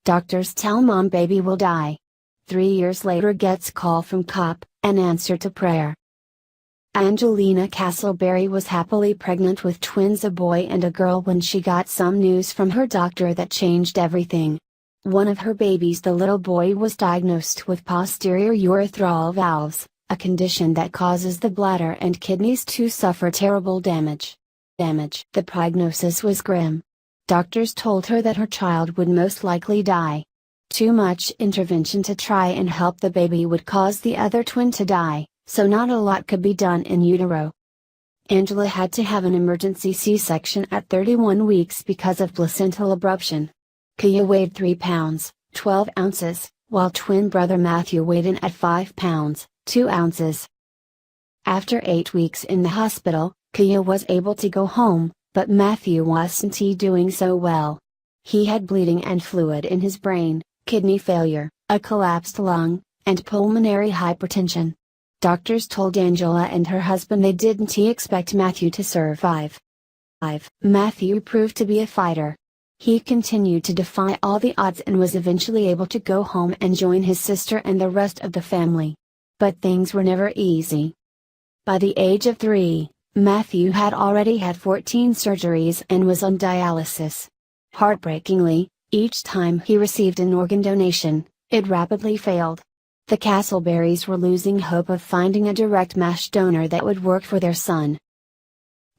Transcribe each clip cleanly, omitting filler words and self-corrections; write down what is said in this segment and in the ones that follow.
Doctors tell mom baby will die. 3 years later gets call from cop, an answer to prayer. Angelina Castleberry was happily pregnant with twins, a boy and a girl, when she got some news from her doctor that changed everything. One of her babies, the little boy, was diagnosed with posterior urethral valves, a condition that causes the bladder and kidneys to suffer terrible damage. The prognosis was grim. Doctors told her that her child would most likely die. Too much intervention to try and help the baby would cause the other twin to die, so not a lot could be done in utero. Angela had to have an emergency C-section at 31 weeks because of placental abruption. Kaya weighed 3 pounds, 12 ounces, while twin brother Matthew weighed in at 5 pounds, 2 ounces. After 8 weeks in the hospital, Kaya was able to go home, but Matthew wasn't doing so well. He had bleeding and fluid in his brain, kidney failure, a collapsed lung, and pulmonary hypertension. Doctors told Angela and her husband they didn't expect Matthew to survive. Matthew proved to be a fighter. He continued to defy all the odds and was eventually able to go home and join his sister and the rest of the family. But things were never easy. By the age of 3, Matthew had already had 14 surgeries and was on dialysis. Heartbreakingly, each time he received an organ donation, it rapidly failed. The Castleberrys were losing hope of finding a direct match donor that would work for their son.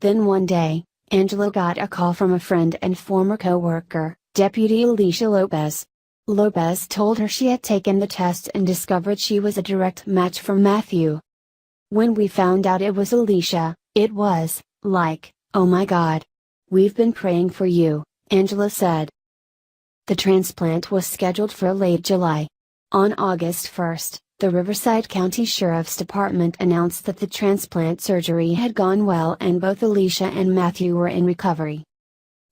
Then one day, Angela got a call from a friend and former co-worker, Deputy Alicia Lopez. Lopez told her she had taken the test and discovered she was a direct match for Matthew. When we found out it was Alicia, it was, like, oh my God. We've been praying for you, Angela said. The transplant was scheduled for late July. On August 1, the Riverside County Sheriff's Department announced that the transplant surgery had gone well and both Alicia and Matthew were in recovery.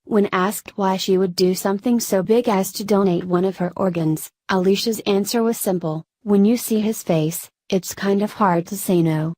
When asked why she would do something so big as to donate one of her organs, Alicia's answer was simple: when you see his face, it's kind of hard to say no.